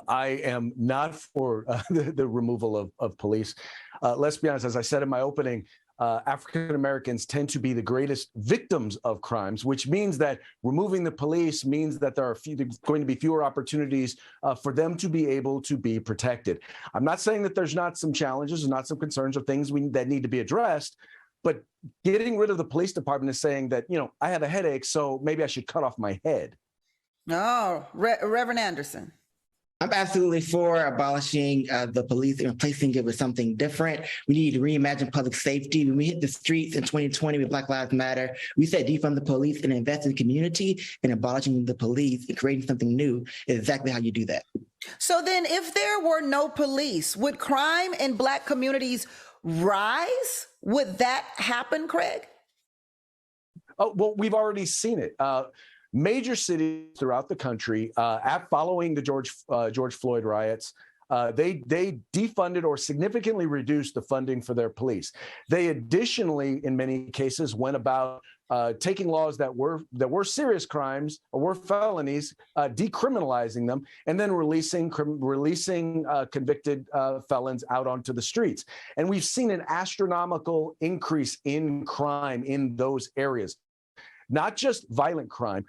I am not for the removal of police. Let's be honest, as I said in my opening, African Americans tend to be the greatest victims of crimes, which means that removing the police means that there are going to be fewer opportunities for them to be able to be protected. I'm not saying that there's not some challenges and not some concerns or things that need to be addressed, but getting rid of the police department is saying that, I have a headache, so maybe I should cut off my head. Oh, Reverend Anderson. I'm absolutely for abolishing the police and replacing it with something different. We need to reimagine public safety. When we hit the streets in 2020 with Black Lives Matter, we said defund the police and invest in the community, and abolishing the police and creating something new is exactly how you do that. So then if there were no police, would crime in Black communities rise? Would that happen, Craig? Oh, well, we've already seen it. Major cities throughout the country, following the George Floyd riots, they defunded or significantly reduced the funding for their police. They additionally, in many cases, went about taking laws that were serious crimes or were felonies, decriminalizing them, and then releasing convicted felons out onto the streets. And we've seen an astronomical increase in crime in those areas. Not just violent crime,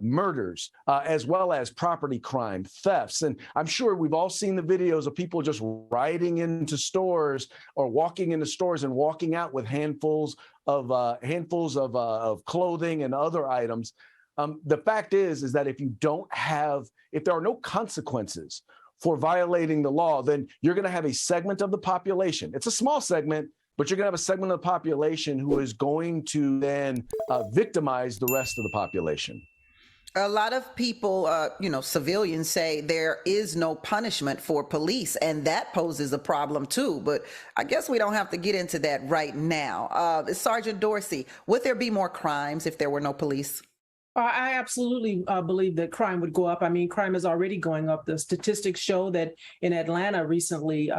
murders, as well as property crime, thefts. And I'm sure we've all seen the videos of people just riding into stores or walking into stores and walking out with handfuls of clothing and other items. The fact is that if there are no consequences for violating the law, then you're going to have a segment of the population. It's a small segment, but you're going to have a segment of the population who is going to then victimize the rest of the population. A lot of people, civilians say there is no punishment for police, and that poses a problem too. But I guess we don't have to get into that right now. Sergeant Dorsey, would there be more crimes if there were no police? I absolutely believe that crime would go up. I mean, crime is already going up. The statistics show that in Atlanta recently,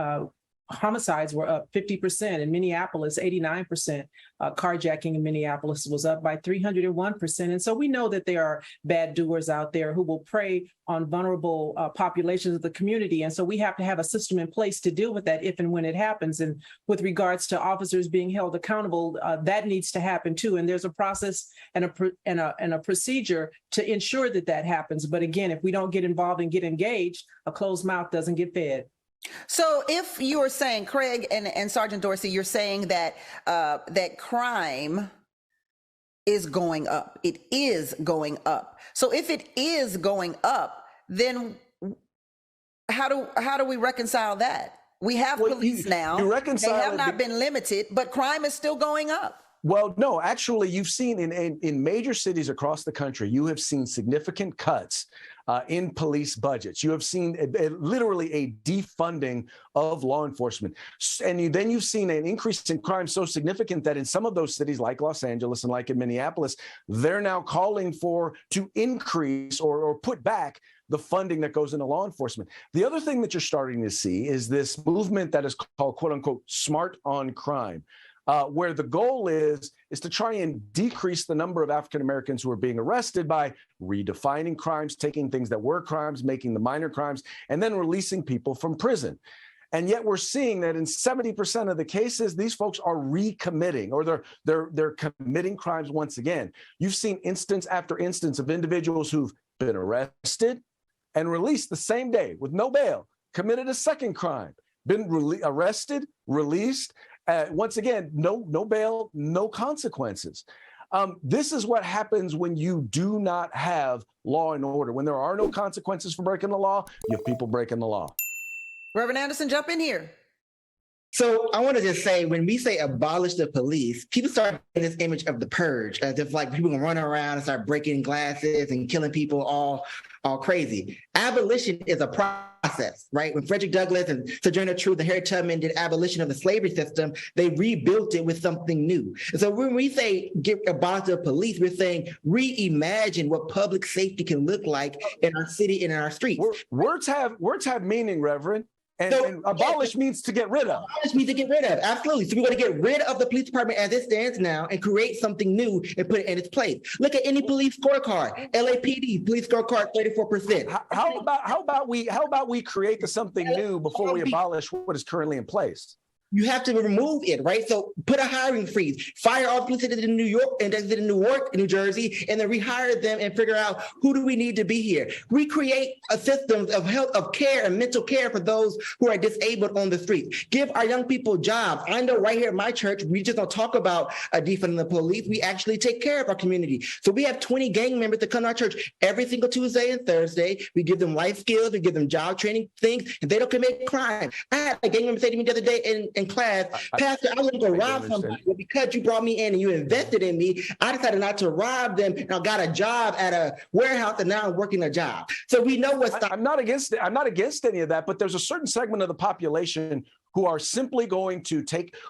homicides were up 50%. In Minneapolis, 89%. Carjacking in Minneapolis was up by 301%. And so we know that there are bad doers out there who will prey on vulnerable populations of the community. And so we have to have a system in place to deal with that if and when it happens. And with regards to officers being held accountable, that needs to happen too. And there's a process and a procedure to ensure that that happens. But again, if we don't get involved and get engaged, a closed mouth doesn't get fed. So if you are saying, Craig and Sergeant Dorsey, you're saying that that crime is going up. It is going up. So if it is going up, then how do we reconcile that? We have police now. They have not been limited, but crime is still going up. Well, no, actually, you've seen in major cities across the country, you have seen significant cuts in police budgets. You have seen literally a defunding of law enforcement. And then you've seen an increase in crime so significant that in some of those cities, like Los Angeles and like in Minneapolis, they're now calling to increase or put back the funding that goes into law enforcement. The other thing that you're starting to see is this movement that is called, quote unquote, smart on crime. Where the goal is to try and decrease the number of African Americans who are being arrested by redefining crimes, taking things that were crimes, making them minor crimes, and then releasing people from prison. And yet we're seeing that in 70% of the cases, these folks are recommitting, or they're committing crimes once again. You've seen instance after instance of individuals who've been arrested and released the same day with no bail, committed a second crime, been arrested, released. Once again, no bail, no consequences. This is what happens when you do not have law and order. When there are no consequences for breaking the law, you have people breaking the law. Reverend Anderson, jump in here. So I want to just say, when we say abolish the police, people start getting this image of the purge, as if like people can run around and start breaking glasses and killing people all crazy. Abolition is a process, right? When Frederick Douglass and Sojourner Truth and Harriet Tubman did abolition of the slavery system, they rebuilt it with something new. And so when we say abolish the police, we're saying reimagine what public safety can look like in our city and in our streets. Words have meaning, Reverend. And abolish means to get rid of. Abolish means to get rid of, absolutely. So we're going to get rid of the police department as it stands now and create something new and put it in its place. Look at any police scorecard. LAPD police scorecard 34%. How about we create something new before we abolish what is currently in place? You have to remove it, right? So put a hiring freeze, fire all the police that did in New York and that did in Newark, New Jersey, and then rehire them and figure out who do we need to be here. Recreate a system of health, of care and mental care for those who are disabled on the street. Give our young people jobs. I know right here at my church, we just don't talk about defunding the police. We actually take care of our community. So we have 20 gang members that come to our church every single Tuesday and Thursday. We give them life skills, we give them job training things, and they don't commit crime. I had a gang member say to me the other day in class, Pastor, I wouldn't go rob somebody, but because you brought me in and you invested in me, I decided not to rob them. And I got a job at a warehouse and now I'm working a job. So we know what's I'm not against it. I'm not against any of that, but there's a certain segment of the population who are simply going to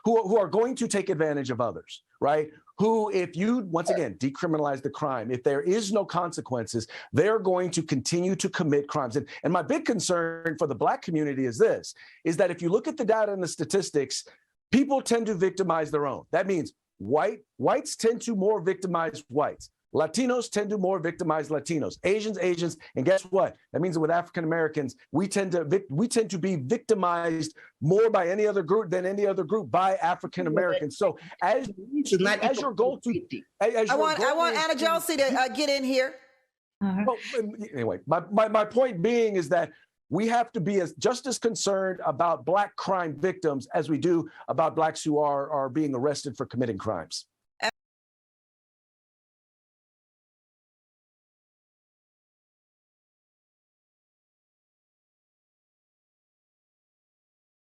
who are going to take advantage of others, right? Who, if you, once again, decriminalize the crime, if there is no consequences, they're going to continue to commit crimes. And my big concern for the Black community is this, is that if you look at the data and the statistics, people tend to victimize their own. That means whites tend to more victimize whites. Latinos tend to more victimize Latinos, Asians, and guess what? That means that with African Americans, we tend to be victimized more by any other group than any other group by African Americans. So as your goal to, I want Anna Josie to get in here. Well, anyway, my point being is that we have to be just as concerned about Black crime victims as we do about Blacks who are being arrested for committing crimes.